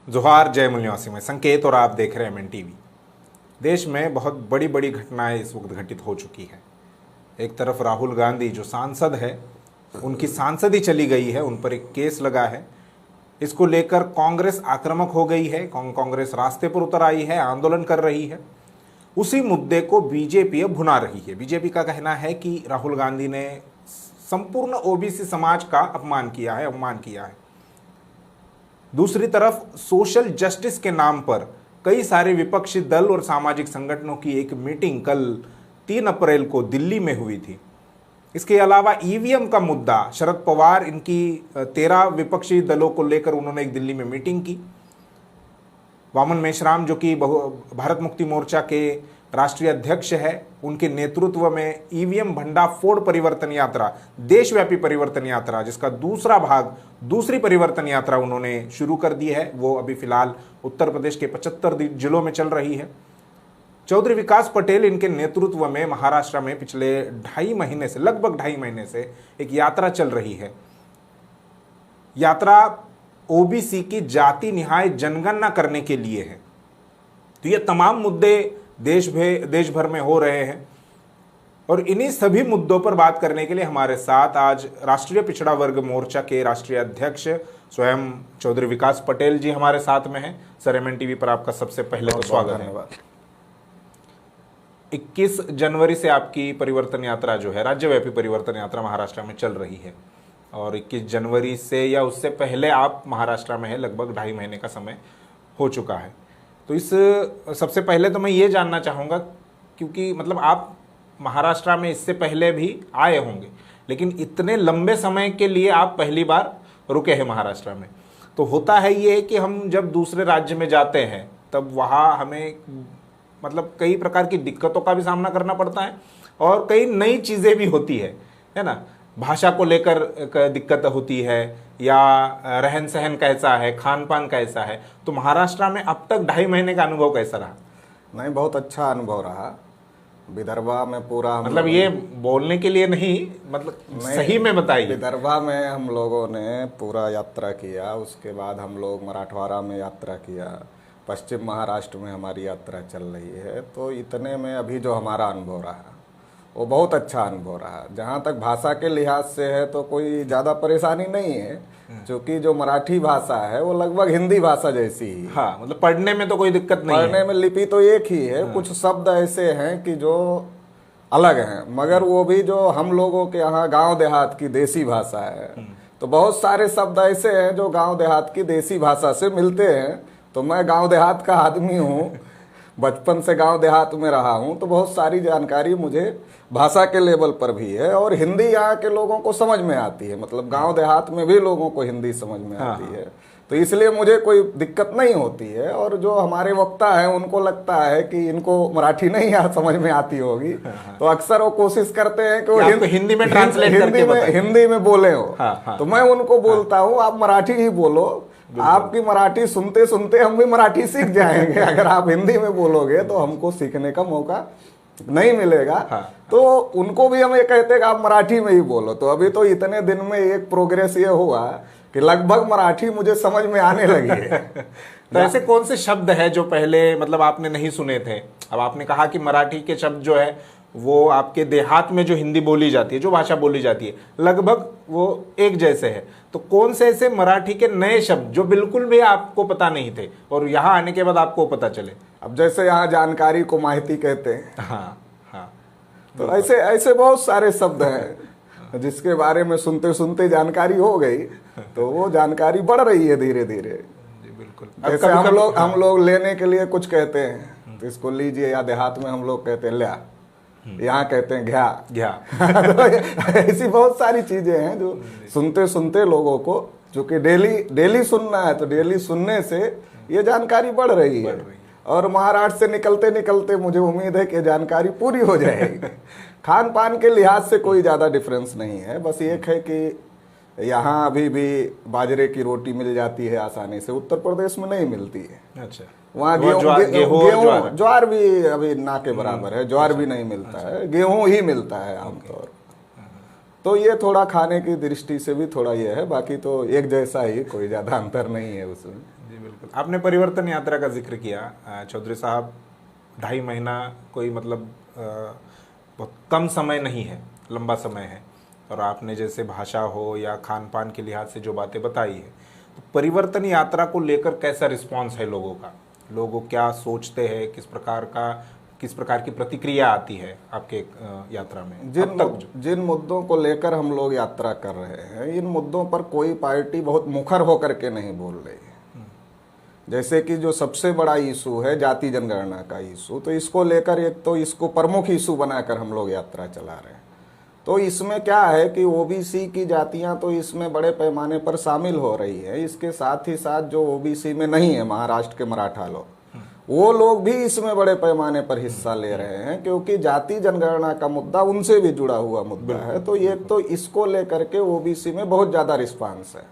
जोहार जय मूल्यवासी में संकेत और आप देख रहे हैं एमएन टीवी। देश में बहुत बड़ी बड़ी घटनाएं इस वक्त घटित हो चुकी है। एक तरफ राहुल गांधी जो सांसद है, उनकी सांसदी चली गई है, उन पर एक केस लगा है। इसको लेकर कांग्रेस आक्रामक हो गई है, कांग्रेस रास्ते पर उतर आई है, आंदोलन कर रही है। उसी मुद्दे को बीजेपी अब भुना रही है। बीजेपी का कहना है कि राहुल गांधी ने संपूर्ण ओबीसी समाज का अपमान किया है, अवमान किया है। दूसरी तरफ सोशल जस्टिस के नाम पर कई सारे विपक्षी दल और सामाजिक संगठनों की एक मीटिंग कल 3 अप्रैल को दिल्ली में हुई थी। इसके अलावा ईवीएम का मुद्दा, शरद पवार इनकी 13 विपक्षी दलों को लेकर उन्होंने एक दिल्ली में मीटिंग की। वामन मेश्राम जो कि भारत मुक्ति मोर्चा के राष्ट्रीय अध्यक्ष है, उनके नेतृत्व में ईवीएम भंडाफोड़ परिवर्तन यात्रा, देशव्यापी परिवर्तन यात्रा, जिसका दूसरा भाग, दूसरी परिवर्तन यात्रा उन्होंने शुरू कर दी है। वो अभी फिलहाल उत्तर प्रदेश के 75 जिलों में चल रही है। चौधरी विकास पटेल इनके नेतृत्व में महाराष्ट्र में पिछले 2.5 महीने से, लगभग 2.5 महीने से एक यात्रा चल रही है। यात्रा ओबीसी की जाति निहाय जनगणना करने के लिए है। तो ये तमाम मुद्दे देश भर में हो रहे हैं और इन्हीं सभी मुद्दों पर बात करने के लिए हमारे साथ आज राष्ट्रीय पिछड़ा वर्ग मोर्चा के राष्ट्रीय अध्यक्ष स्वयं चौधरी विकास पटेल जी हमारे साथ में हैं। सर, एमएन टीवी पर आपका सबसे पहले तो स्वागत है। 21 जनवरी से आपकी परिवर्तन यात्रा जो है, राज्यव्यापी परिवर्तन यात्रा महाराष्ट्र में चल रही है और 21 जनवरी से या उससे पहले आप महाराष्ट्र में है, लगभग 2.5 महीने का समय हो चुका है। तो इस सबसे पहले तो मैं ये जानना चाहूँगा, क्योंकि मतलब आप महाराष्ट्र में इससे पहले भी आए होंगे, लेकिन इतने लंबे समय के लिए आप पहली बार रुके हैं महाराष्ट्र में। तो होता है ये कि हम जब दूसरे राज्य में जाते हैं तब वहाँ हमें मतलब कई प्रकार की दिक्कतों का भी सामना करना पड़ता है और कई नई चीज़ें भी होती है ना। भाषा को लेकर दिक्कत होती है या रहन सहन कैसा है, खान पान कैसा है। तो महाराष्ट्र में अब तक 2.5 महीने का अनुभव कैसा रहा? नहीं, बहुत अच्छा अनुभव रहा। विदर्भा में पूरा मतलब ये बोलने के लिए नहीं, मतलब सही में बताइए। विदर्भा में हम लोगों ने पूरा यात्रा किया, उसके बाद हम लोग मराठवाड़ा में यात्रा किया, पश्चिम महाराष्ट्र में हमारी यात्रा चल रही है। तो इतने में अभी जो हमारा अनुभव रहा वो बहुत अच्छा अनुभव रहा। जहाँ तक भाषा के लिहाज से है तो कोई ज़्यादा परेशानी नहीं है, क्योंकि जो मराठी भाषा है वो लगभग हिंदी भाषा जैसी ही है। हाँ, मतलब पढ़ने में तो कोई दिक्कत नहीं है। पढ़ने में लिपि तो एक ही है। कुछ शब्द ऐसे हैं कि जो अलग हैं, मगर वो भी जो हम लोगों के यहाँ गांव देहात की देसी भाषा है, तो बहुत सारे शब्द ऐसे हैं जो गांव देहात की देसी भाषा से मिलते हैं। तो मैं गांव देहात का आदमी हूँ, बचपन से गांव देहात में रहा हूँ, तो बहुत सारी जानकारी मुझे भाषा के लेवल पर भी है और हिंदी यहाँ के लोगों को समझ में आती है। मतलब गांव देहात में भी लोगों को हिंदी समझ में आती है, तो इसलिए मुझे कोई दिक्कत नहीं होती है। और जो हमारे वक्ता हैं उनको लगता है कि इनको मराठी नहीं समझ में आती होगी, तो अक्सर वो कोशिश करते हैं कि वो हिंदी में ट्रांसलेट करके हिंदी में बोले हो। तो मैं उनको बोलता हूँ आप मराठी ही बोलो, आपकी मराठी सुनते सुनते हम भी मराठी सीख जाएंगे। अगर आप हिंदी में बोलोगे तो हमको सीखने का मौका नहीं मिलेगा। तो उनको भी हम ये कहते हैं कि आप मराठी में ही बोलो। तो अभी तो इतने दिन में एक प्रोग्रेस ये हुआ कि लगभग मराठी मुझे समझ में आने लगी है। तो ऐसे कौन से शब्द है जो पहले मतलब आपने नहीं सुने थे? अब आपने कहा कि मराठी के शब्द जो है वो आपके देहात में जो हिंदी बोली जाती है, जो भाषा बोली जाती है, लगभग वो एक जैसे है। तो कौन से ऐसे मराठी के नए शब्द जो बिल्कुल भी आपको पता नहीं थे और यहाँ आने के बाद आपको पता चले? अब जैसे यहाँ जानकारी को माहिती कहते हैं। हाँ हाँ। तो ऐसे ऐसे बहुत सारे शब्द हैं जिसके बारे में सुनते सुनते जानकारी हो गई, तो वो जानकारी बढ़ रही है धीरे धीरे। बिल्कुल। जैसे हम लोग लेने के लिए कुछ कहते हैं तो इसको लीजिए, या देहात में हम लोग कहते हैं ल्या, यहाँ कहते हैं घ्या। तो ऐसी बहुत सारी चीजें हैं जो सुनते सुनते लोगों को, जो कि डेली सुनना है, तो डेली सुनने से ये जानकारी बढ़ रही है। और महाराष्ट्र से निकलते निकलते मुझे उम्मीद है कि जानकारी पूरी हो जाएगी। खान पान के लिहाज से कोई ज़्यादा डिफरेंस नहीं है, बस एक है कि यहाँ अभी भी बाजरे की रोटी मिल जाती है आसानी से, उत्तर प्रदेश में नहीं मिलती है। अच्छा, वहाँ गेहूँ ज्वार भी अभी ना के बराबर है, ज्वार भी नहीं मिलता है, गेहूँ ही मिलता है आमतौर। तो ये थोड़ा खाने की दृष्टि से भी थोड़ा ये है, बाकी तो एक जैसा ही, कोई ज़्यादा अंतर नहीं है उसमें। जी बिल्कुल। आपने परिवर्तन यात्रा का जिक्र किया चौधरी साहब, 2.5 महीना कोई मतलब बहुत कम समय नहीं है, लंबा समय है। और आपने जैसे भाषा हो या खान पान के लिहाज से जो बातें बताई है, तो परिवर्तन यात्रा को लेकर कैसा रिस्पांस है लोगों का? लोग क्या सोचते हैं, किस प्रकार की प्रतिक्रिया आती है आपके यात्रा में? जिन मुद्दों को लेकर हम लोग यात्रा कर रहे हैं, इन मुद्दों पर कोई पार्टी बहुत मुखर होकर के नहीं बोल रही है। जैसे कि जो सबसे बड़ा इशू है जाति जनगणना का इशू, तो इसको लेकर एक तो इसको प्रमुख इशू बनाकर हम लोग यात्रा चला रहे हैं। तो इसमें क्या है कि ओबीसी की जातियां तो इसमें बड़े पैमाने पर शामिल हो रही है। इसके साथ ही साथ जो ओबीसी में नहीं है, महाराष्ट्र के मराठा लोग, वो लोग भी इसमें बड़े पैमाने पर हिस्सा ले रहे हैं, क्योंकि जाति जनगणना का मुद्दा उनसे भी जुड़ा हुआ मुद्दा है। तो ये तो इसको लेकर के ओबीसी में बहुत ज्यादा रिस्पांस है,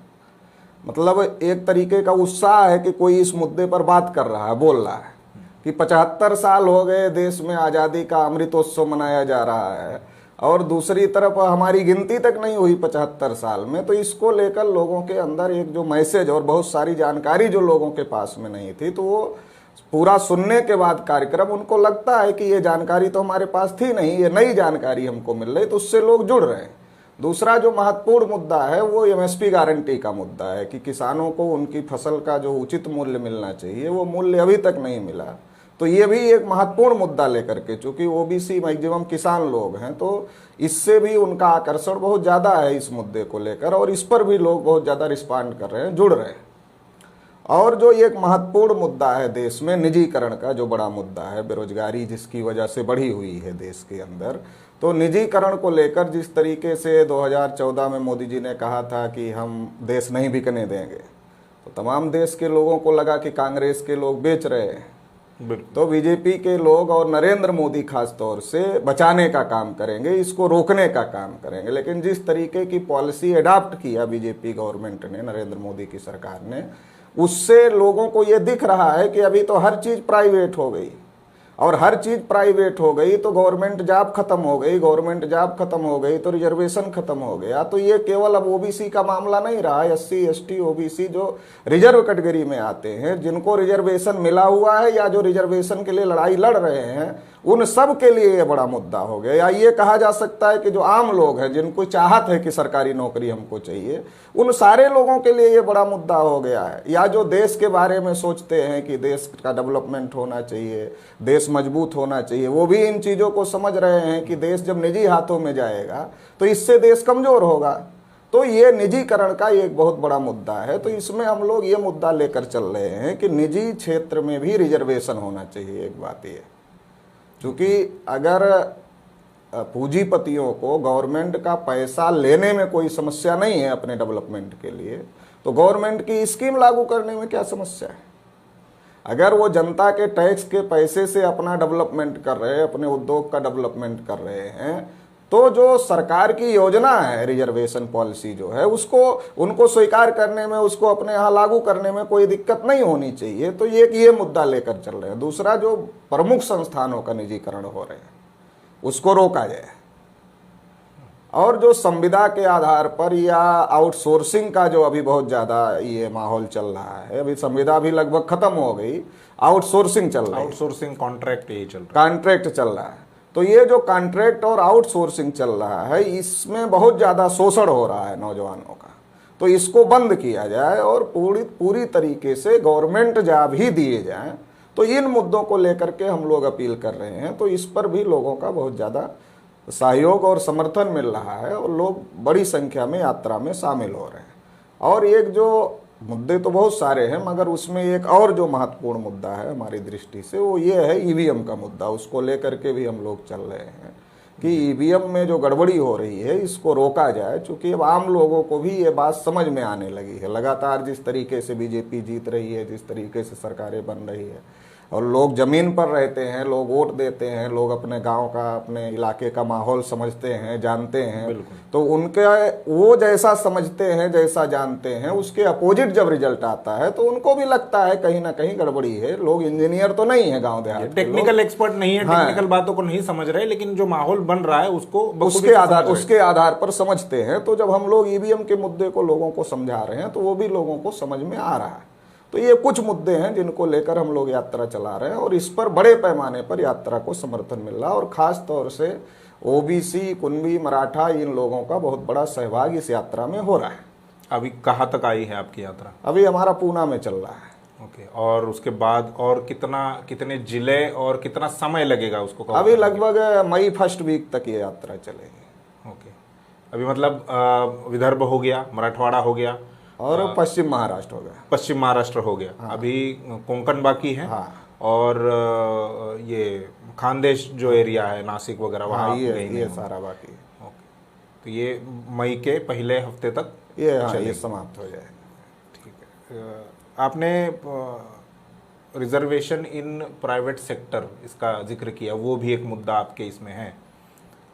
मतलब एक तरीके का उत्साह है कि कोई इस मुद्दे पर बात कर रहा है, बोल रहा है कि 75 साल हो गए देश में आज़ादी का अमृतोत्सव मनाया जा रहा है, और दूसरी तरफ हमारी गिनती तक नहीं हुई 75 साल में। तो इसको लेकर लोगों के अंदर एक जो मैसेज और बहुत सारी जानकारी जो लोगों के पास में नहीं थी, तो वो पूरा सुनने के बाद कार्यक्रम उनको लगता है कि ये जानकारी तो हमारे पास थी नहीं, ये नई जानकारी हमको मिल रही, तो उससे लोग जुड़ रहे हैं। दूसरा जो महत्वपूर्ण मुद्दा है वो एमएसपी गारंटी का मुद्दा है कि किसानों को उनकी फसल का जो उचित मूल्य मिलना चाहिए वो मूल्य अभी तक नहीं मिला। तो ये भी एक महत्वपूर्ण मुद्दा लेकर के, चूंकि ओबीसी मैक्सिमम किसान लोग हैं, तो इससे भी उनका आकर्षण बहुत ज़्यादा है इस मुद्दे को लेकर, और इस पर भी लोग बहुत ज़्यादा रिस्पॉन्ड कर रहे हैं, जुड़ रहे हैं। और जो एक महत्वपूर्ण मुद्दा है देश में, निजीकरण का जो बड़ा मुद्दा है, बेरोजगारी जिसकी वजह से बढ़ी हुई है देश के अंदर, तो निजीकरण को लेकर जिस तरीके से 2014 में मोदी जी ने कहा था कि हम देश नहीं बिकने देंगे, तो तमाम देश के लोगों को लगा कि कांग्रेस के लोग बेच रहे हैं, तो बीजेपी के लोग और नरेंद्र मोदी खास तौर से बचाने का काम करेंगे, इसको रोकने का काम करेंगे। लेकिन जिस तरीके की पॉलिसी अडॉप्ट किया बीजेपी गवर्नमेंट ने, नरेंद्र मोदी की सरकार ने, उससे लोगों को ये दिख रहा है कि अभी तो हर चीज़ प्राइवेट हो गई, और हर चीज़ प्राइवेट हो गई तो गवर्नमेंट जॉब खत्म हो गई, गवर्नमेंट जॉब खत्म हो गई तो रिजर्वेशन खत्म हो गया। तो ये केवल अब ओबीसी का मामला नहीं रहा, एससी एसटी ओबीसी जो रिजर्व कैटेगरी में आते हैं, जिनको रिजर्वेशन मिला हुआ है या जो रिजर्वेशन के लिए लड़ाई लड़ रहे हैं, उन सब के लिए ये बड़ा मुद्दा हो गया। या ये कहा जा सकता है कि जो आम लोग हैं, जिनको चाहत है कि सरकारी नौकरी हमको चाहिए, उन सारे लोगों के लिए ये बड़ा मुद्दा हो गया है। या जो देश के बारे में सोचते हैं कि देश का डेवलपमेंट होना चाहिए, देश मजबूत होना चाहिए, वो भी इन चीज़ों को समझ रहे हैं कि देश जब निजी हाथों में जाएगा तो इससे देश कमज़ोर होगा। तो ये निजीकरण का एक बहुत बड़ा मुद्दा है। तो इसमें हम लोग ये मुद्दा लेकर चल रहे हैं कि निजी क्षेत्र में भी रिजर्वेशन होना चाहिए। एक बात ये, क्योंकि अगर पूंजीपतियों को गवर्नमेंट का पैसा लेने में कोई समस्या नहीं है अपने डेवलपमेंट के लिए, तो गवर्नमेंट की स्कीम लागू करने में क्या समस्या है? अगर वो जनता के टैक्स के पैसे से अपना डेवलपमेंट कर रहे हैं, अपने उद्योग का डेवलपमेंट कर रहे हैं, तो जो सरकार की योजना है रिजर्वेशन पॉलिसी जो है, उसको उनको स्वीकार करने में, उसको अपने यहाँ लागू करने में कोई दिक्कत नहीं होनी चाहिए। तो ये मुद्दा लेकर चल रहे हैं। दूसरा, जो प्रमुख संस्थानों का निजीकरण हो रहे हैं उसको रोका जाए, और जो संविदा के आधार पर या आउटसोर्सिंग का जो अभी बहुत ज़्यादा ये माहौल चल रहा है, अभी संविदा भी लगभग खत्म हो गई, आउटसोर्सिंग चल रहा है, आउटसोर्सिंग कॉन्ट्रैक्ट यही चल रहा है, कॉन्ट्रैक्ट चल रहा है। तो ये जो कॉन्ट्रैक्ट और आउटसोर्सिंग चल रहा है, इसमें बहुत ज़्यादा शोषण हो रहा है नौजवानों का। तो इसको बंद किया जाए और पूरी तरीके से गवर्नमेंट जॉब ही दिए जाएं। तो इन मुद्दों को लेकर के हम लोग अपील कर रहे हैं। तो इस पर भी लोगों का बहुत ज़्यादा सहयोग और समर्थन मिल रहा है, और लोग बड़ी संख्या में यात्रा में शामिल हो रहे हैं। और एक जो मुद्दे तो बहुत सारे हैं, मगर उसमें एक और जो महत्वपूर्ण मुद्दा है हमारी दृष्टि से, वो ये है ईवीएम का मुद्दा। उसको लेकर के भी हम लोग चल रहे हैं कि ईवीएम में जो गड़बड़ी हो रही है इसको रोका जाए, क्योंकि अब आम लोगों को भी ये बात समझ में आने लगी है। लगातार जिस तरीके से बीजेपी जीत रही है, जिस तरीके से सरकारें बन रही है, और लोग जमीन पर रहते हैं, लोग वोट देते हैं, लोग अपने गांव का, अपने इलाके का माहौल समझते हैं, जानते हैं। तो उनके वो जैसा समझते हैं, जैसा जानते हैं, उसके अपोजिट जब रिजल्ट आता है तो उनको भी लगता है कहीं ना कहीं गड़बड़ी है। लोग इंजीनियर तो नहीं है गांव देहात के, टेक्निकल एक्सपर्ट नहीं है, टेक्निकल बातों को नहीं समझ रहे, लेकिन जो माहौल बन रहा है उसको उसके आधार पर समझते हैं। तो जब हम लोग ईवीएम के मुद्दे को लोगों को समझा रहे हैं तो वो भी लोगों को समझ में आ रहा है। तो ये कुछ मुद्दे हैं जिनको लेकर हम लोग यात्रा चला रहे हैं और इस पर बड़े पैमाने पर यात्रा को समर्थन मिल रहा है। और खास तौर से ओबीसी, कुणबी, मराठा, इन लोगों का बहुत बड़ा सहभाग इस यात्रा में हो रहा है। अभी कहाँ तक आई है आपकी यात्रा? अभी हमारा पूना में चल रहा है। ओके, और उसके बाद और कितने जिले और कितना समय लगेगा उसको? अभी लगभग मई फर्स्ट वीक तक ये यात्रा चलेगी। ओके, अभी मतलब विदर्भ हो गया, मराठवाड़ा हो गया और पश्चिम महाराष्ट्र हो गया। पश्चिम महाराष्ट्र हो गया। हाँ। अभी कोंकण बाकी है। हाँ। और ये खानदेश जो एरिया है, नासिक वगैरह, वहाँ हाँ, ये सारा बाकी है। ओके, तो ये मई के पहले हफ्ते तक ये समाप्त हो जाए। ठीक है। आपने रिजर्वेशन इन प्राइवेट सेक्टर, इसका जिक्र किया, वो भी एक मुद्दा आपके इसमें है।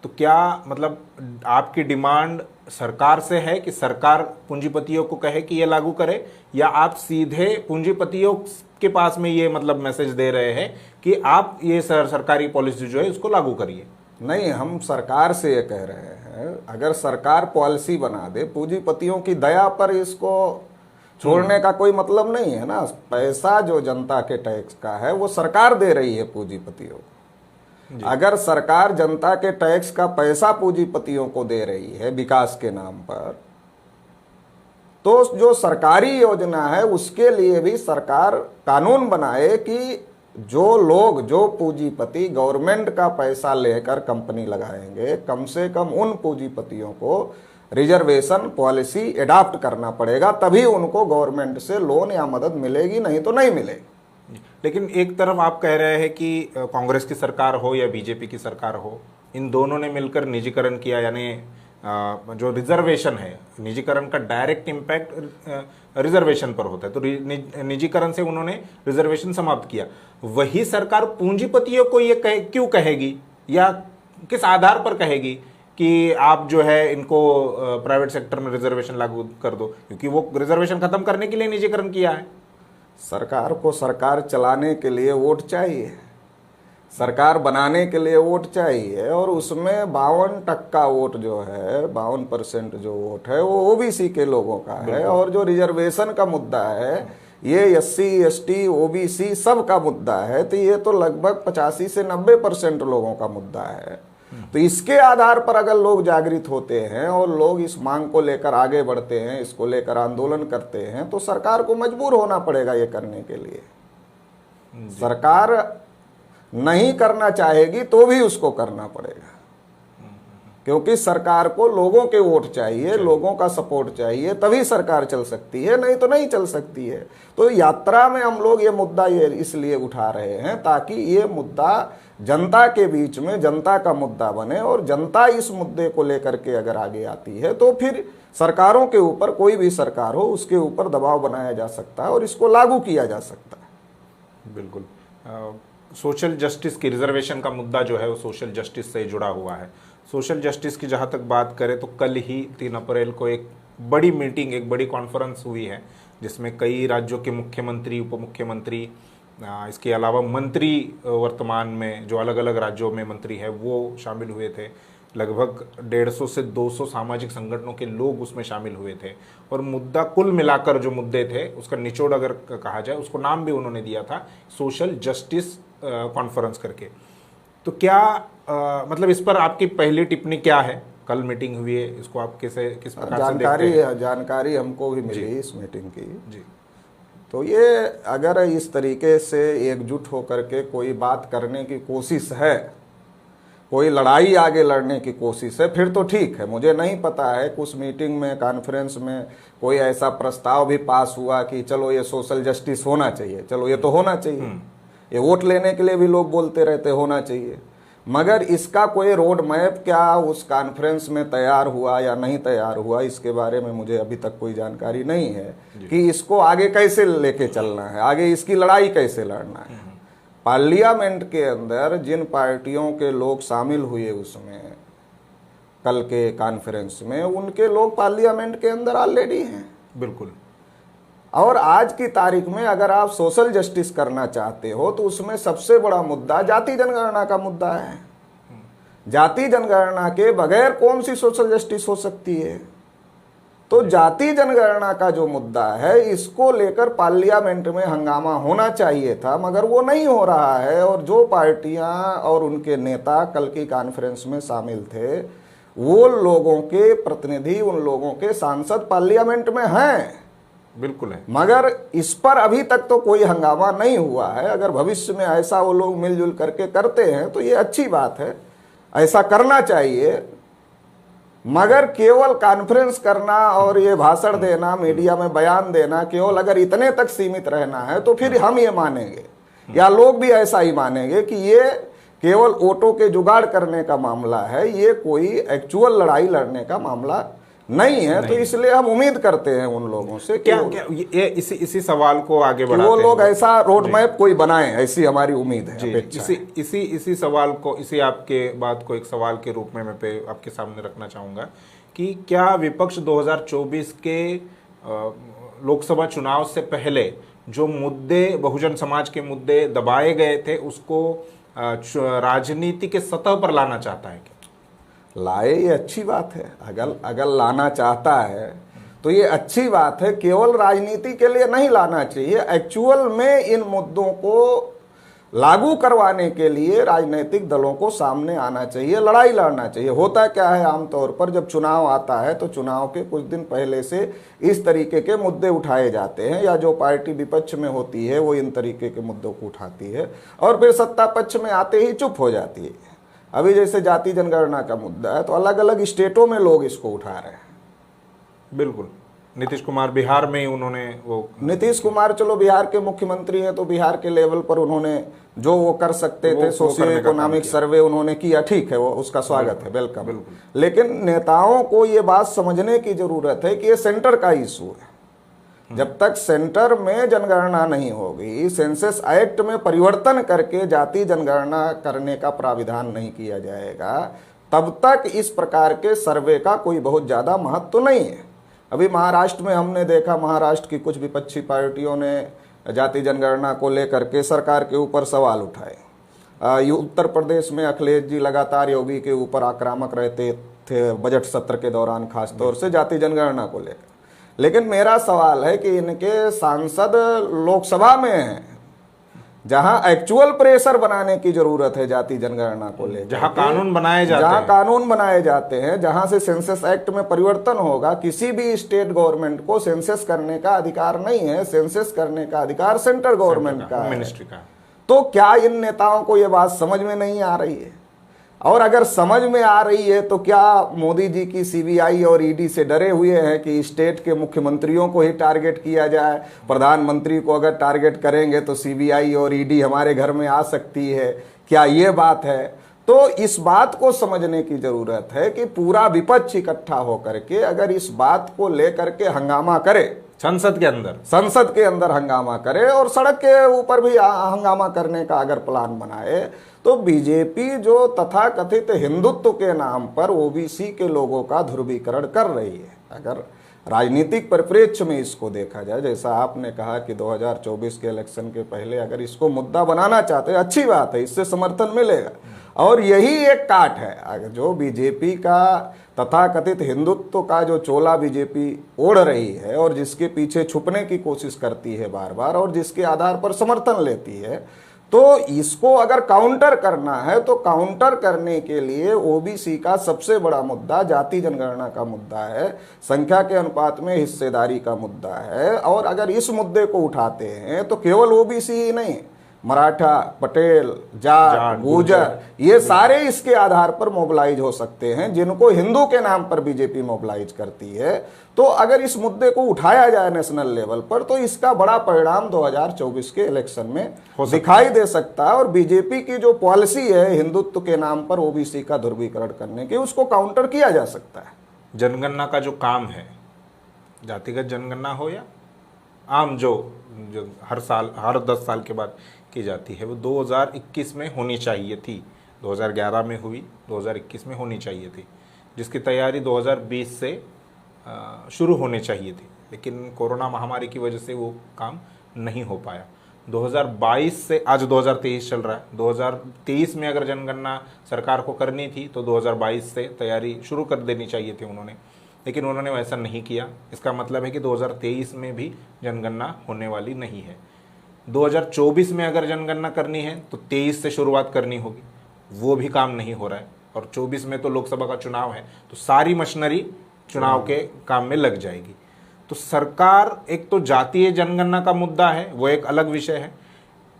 तो क्या मतलब आपकी डिमांड सरकार से है कि सरकार पूंजीपतियों को कहे कि ये लागू करे, या आप सीधे पूंजीपतियों के पास में ये मतलब मैसेज दे रहे हैं कि आप ये सरकारी पॉलिसी जो है उसको लागू करिए? नहीं, हम सरकार से ये कह रहे हैं, अगर सरकार पॉलिसी बना दे, पूंजीपतियों की दया पर इसको छोड़ने का कोई मतलब नहीं है ना। पैसा जो जनता के टैक्स का है वो सरकार दे रही है पूंजीपतियों को। अगर सरकार जनता के टैक्स का पैसा पूंजीपतियों को दे रही है विकास के नाम पर, तो जो सरकारी योजना है उसके लिए भी सरकार कानून बनाए कि जो लोग, जो पूंजीपति गवर्नमेंट का पैसा लेकर कंपनी लगाएंगे, कम से कम उन पूंजीपतियों को रिजर्वेशन पॉलिसी अडॉप्ट करना पड़ेगा, तभी उनको गवर्नमेंट से लोन या मदद मिलेगी, नहीं तो नहीं मिलेगी। लेकिन एक तरफ आप कह रहे हैं कि कांग्रेस की सरकार हो या बीजेपी की सरकार हो, इन दोनों ने मिलकर निजीकरण किया, यानी जो रिजर्वेशन है, निजीकरण का डायरेक्ट इम्पैक्ट रिजर्वेशन पर होता है, तो निजीकरण से उन्होंने रिजर्वेशन समाप्त किया। वही सरकार पूंजीपतियों को ये क्यों कहेगी, या किस आधार पर कहेगी कि आप जो है इनको प्राइवेट सेक्टर में रिजर्वेशन लागू कर दो? क्योंकि वो रिजर्वेशन खत्म करने के लिए निजीकरण किया है। सरकार को सरकार चलाने के लिए वोट चाहिए, सरकार बनाने के लिए वोट चाहिए, और उसमें 52% वोट जो है, 52% जो वोट है वो ओबीसी के लोगों का है। और जो रिजर्वेशन का मुद्दा है ये SC ST OBC सब का मुद्दा है। तो ये तो लगभग 85 से 90% लोगों का मुद्दा है। तो इसके आधार पर अगर लोग जागृत होते हैं और लोग इस मांग को लेकर आगे बढ़ते हैं, इसको लेकर आंदोलन करते हैं, तो सरकार को मजबूर होना पड़ेगा ये करने के लिए। सरकार नहीं करना चाहेगी तो भी उसको करना पड़ेगा, क्योंकि सरकार को लोगों के वोट चाहिए, लोगों का सपोर्ट चाहिए, तभी सरकार चल सकती है, नहीं तो नहीं चल सकती है। तो यात्रा में हम लोग ये मुद्दा ये इसलिए उठा रहे हैं ताकि ये मुद्दा जनता के बीच में जनता का मुद्दा बने, और जनता इस मुद्दे को लेकर के अगर आगे आती है तो फिर सरकारों के ऊपर, कोई भी सरकार हो, उसके ऊपर दबाव बनाया जा सकता है और इसको लागू किया जा सकता है। बिल्कुल। सोशल जस्टिस की, रिजर्वेशन का मुद्दा जो है वो सोशल जस्टिस से जुड़ा हुआ है। सोशल जस्टिस की जहाँ तक बात करें तो कल ही 3 अप्रैल को एक बड़ी मीटिंग, एक बड़ी कॉन्फ्रेंस हुई है, जिसमें कई राज्यों के मुख्यमंत्री, उप मुख्यमंत्री, इसके अलावा मंत्री, वर्तमान में जो अलग अलग राज्यों में मंत्री है वो शामिल हुए थे। लगभग 150 से 200 सामाजिक संगठनों के लोग उसमें शामिल हुए थे। और मुद्दा, कुल मिलाकर जो मुद्दे थे उसका निचोड़ अगर कहा जाए, उसको नाम भी उन्होंने दिया था सोशल जस्टिस कॉन्फ्रेंस करके। तो क्या मतलब इस पर आपकी पहली टिप्पणी क्या है? कल मीटिंग हुई है, इसको आप किस प्रकार से देखते हैं? जानकारी हमको भी मिली इस मीटिंग की जी। तो ये अगर इस तरीके से एकजुट होकर के कोई बात करने की कोशिश है, कोई लड़ाई आगे लड़ने की कोशिश है, फिर तो ठीक है। मुझे नहीं पता है कुछ मीटिंग में, कॉन्फ्रेंस में कोई ऐसा प्रस्ताव भी पास हुआ कि चलो ये सोशल जस्टिस होना चाहिए, चलो ये तो होना चाहिए। ये वोट लेने के लिए भी लोग बोलते रहते होना चाहिए, मगर इसका कोई रोड मैप क्या उस कॉन्फ्रेंस में तैयार हुआ या नहीं तैयार हुआ, इसके बारे में मुझे अभी तक कोई जानकारी नहीं है कि इसको आगे कैसे लेके चलना है, आगे इसकी लड़ाई कैसे लड़ना है। पार्लियामेंट के अंदर जिन पार्टियों के लोग शामिल हुए उसमें कल के कॉन्फ्रेंस में, उनके लोग पार्लियामेंट के अंदर ऑलरेडी हैं। बिल्कुल। और आज की तारीख में अगर आप सोशल जस्टिस करना चाहते हो तो उसमें सबसे बड़ा मुद्दा जाति जनगणना का मुद्दा है। जाति जनगणना के बगैर कौन सी सोशल जस्टिस हो सकती है? तो जाति जनगणना का जो मुद्दा है, इसको लेकर पार्लियामेंट में हंगामा होना चाहिए था, मगर वो नहीं हो रहा है। और जो पार्टियां और उनके नेता कल की कॉन्फ्रेंस में शामिल थे, वो लोगों के प्रतिनिधि, उन लोगों के सांसद पार्लियामेंट में हैं। बिल्कुल है, मगर इस पर अभी तक तो कोई हंगामा नहीं हुआ है। अगर भविष्य में ऐसा वो लोग मिलजुल करके करते हैं तो ये अच्छी बात है, ऐसा करना चाहिए। मगर केवल कॉन्फ्रेंस करना और ये भाषण देना, मीडिया में बयान देना, केवल अगर इतने तक सीमित रहना है तो फिर हम ये मानेंगे या लोग भी ऐसा ही मानेंगे कि ये केवल वोटों के जुगाड़ करने का मामला है, ये कोई एक्चुअल लड़ाई लड़ने का मामला नहीं है। तो इसलिए हम उम्मीद करते हैं उन लोगों से कि क्या ये इसी सवाल को आगे बढ़ाते वो लोग हैं, ऐसा रोड मैप कोई बनाएं, ऐसी हमारी उम्मीद है, जी। अपेक्षा है। इसी सवाल को, इसी आपके बात को एक सवाल के रूप में मैं आपके सामने रखना चाहूंगा कि क्या विपक्ष 2024 के लोकसभा चुनाव से पहले जो मुद्दे, बहुजन समाज के मुद्दे दबाए गए थे, उसको राजनीति के सतह पर लाना चाहता है? क्या लाए, ये अच्छी बात है। अगर लाना चाहता है तो ये अच्छी बात है। केवल राजनीति के लिए नहीं लाना चाहिए, एक्चुअल में इन मुद्दों को लागू करवाने के लिए राजनीतिक दलों को सामने आना चाहिए, लड़ाई लड़ना चाहिए। होता क्या है, आमतौर पर जब चुनाव आता है तो चुनाव के कुछ दिन पहले से इस तरीके के मुद्दे उठाए जाते हैं, या जो पार्टी विपक्ष में होती है वो इन तरीके के मुद्दों को उठाती है और फिर सत्ता पक्ष में आते ही चुप हो जाती है। अभी जैसे जाति जनगणना का मुद्दा है तो अलग अलग स्टेटों में लोग इसको उठा रहे हैं। बिल्कुल। नीतीश कुमार बिहार में उन्होंने नीतीश कुमार चलो बिहार के मुख्यमंत्री हैं तो बिहार के लेवल पर उन्होंने जो वो कर सकते थे, सोशियो इकोनॉमिक सर्वे उन्होंने किया, ठीक है, वो उसका स्वागत है, वेलकम। लेकिन नेताओं को ये बात समझने की जरूरत है कि ये सेंटर का इशू है। जब तक सेंटर में जनगणना नहीं होगी, सेंसस एक्ट में परिवर्तन करके जाति जनगणना करने का प्राविधान नहीं किया जाएगा, तब तक इस प्रकार के सर्वे का कोई बहुत ज्यादा महत्व तो नहीं है। अभी महाराष्ट्र में हमने देखा, महाराष्ट्र की कुछ विपक्षी पार्टियों ने जाति जनगणना को लेकर के सरकार के ऊपर सवाल उठाए। उत्तर प्रदेश में अखिलेश जी लगातार योगी के ऊपर आक्रामक रहते थे बजट सत्र के दौरान, खासतौर से जाति जनगणना को लेकर। लेकिन मेरा सवाल है कि इनके सांसद लोकसभा में हैं, जहां एक्चुअल प्रेशर बनाने की जरूरत है जाति जनगणना को लेकर, जहां कानून बनाए जाते हैं, जहां से सेंसस एक्ट में परिवर्तन होगा। किसी भी स्टेट गवर्नमेंट को सेंसस करने का अधिकार नहीं है, सेंसस करने का अधिकार सेंट्रल गवर्नमेंट का है, मिनिस्ट्री का। तो क्या इन नेताओं को यह बात समझ में नहीं आ रही है? और अगर समझ में आ रही है तो क्या मोदी जी की सीबीआई और ईडी से डरे हुए हैं कि स्टेट के मुख्यमंत्रियों को ही टारगेट किया जाए? प्रधानमंत्री को अगर टारगेट करेंगे तो सीबीआई और ईडी हमारे घर में आ सकती है, क्या ये बात है? तो इस बात को समझने की जरूरत है कि पूरा विपक्ष इकट्ठा होकर के अगर इस बात को लेकर के हंगामा करे, संसद के अंदर हंगामा करे और सड़क के ऊपर भी हंगामा करने का अगर प्लान बनाए, तो बीजेपी जो तथाकथित हिंदुत्व के नाम पर ओबीसी के लोगों का ध्रुवीकरण कर रही है, अगर राजनीतिक परिप्रेक्ष्य में इसको देखा जाए, जैसा आपने कहा कि 2024 के इलेक्शन के पहले अगर इसको मुद्दा बनाना चाहते हैं, अच्छी बात है, इससे समर्थन मिलेगा। और यही एक काट है, अगर जो बीजेपी का तथाकथित हिंदुत्व का जो चोला बीजेपी ओढ़ रही है और जिसके पीछे छुपने की कोशिश करती है बार बार और जिसके आधार पर समर्थन लेती है, तो इसको अगर काउंटर करना है तो काउंटर करने के लिए ओबीसी का सबसे बड़ा मुद्दा जाति जनगणना का मुद्दा है, संख्या के अनुपात में हिस्सेदारी का मुद्दा है। और अगर इस मुद्दे को उठाते हैं तो केवल ओबीसी ही नहीं, मराठा, पटेल, जाट, गुर्जर, ये सारे इसके आधार पर मोबिलाइज हो सकते हैं, जिनको हिंदू के नाम पर बीजेपी मोबिलाइज करती है। तो अगर इस मुद्दे को उठाया जाए नेशनल लेवल पर तो इसका बड़ा परिणाम 2024 के इलेक्शन में दिखाई दे सकता है। और बीजेपी की जो पॉलिसी है हिंदुत्व के नाम पर ओबीसी का ध्रुवीकरण करने की, उसको काउंटर किया जा सकता है। जनगणना का जो काम है, जातिगत जनगणना हो या आम जो जो हर साल, हर 10 साल के बाद की जाती है, वो 2021 में होनी चाहिए थी। 2011 में हुई, 2021 में होनी चाहिए थी, जिसकी तैयारी 2020 से शुरू होने चाहिए थी, लेकिन कोरोना महामारी की वजह से वो काम नहीं हो पाया। 2022 से आज 2023 चल रहा है। 2023 में अगर जनगणना सरकार को करनी थी तो 2022 से तैयारी शुरू कर देनी चाहिए थी उन्होंने, लेकिन उन्होंने वैसा नहीं किया। इसका मतलब है कि 2023 में भी जनगणना होने वाली नहीं है। 2024 में अगर जनगणना करनी है तो 23 से शुरुआत करनी होगी, वो भी काम नहीं हो रहा है। और 24 में तो लोकसभा का चुनाव है, तो सारी मशीनरी चुनाव के काम में लग जाएगी। तो सरकार, एक तो जातीय जनगणना का मुद्दा है, वो एक अलग विषय है,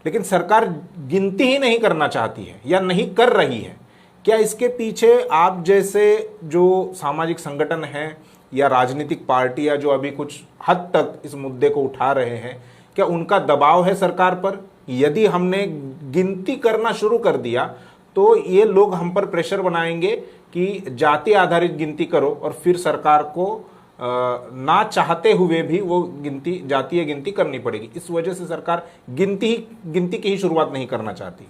लेकिन सरकार गिनती ही नहीं करना चाहती है या नहीं कर रही है। क्या इसके पीछे आप जैसे जो सामाजिक संगठन हैं या राजनीतिक पार्टियां जो अभी कुछ हद तक इस मुद्दे को उठा रहे हैं, क्या उनका दबाव है सरकार पर? यदि हमने गिनती करना शुरू कर दिया तो ये लोग हम पर प्रेशर बनाएंगे कि जाति आधारित गिनती करो, और फिर सरकार को ना चाहते हुए भी वो गिनती, जातीय गिनती करनी पड़ेगी। इस वजह से सरकार गिनती की ही शुरुआत नहीं करना चाहती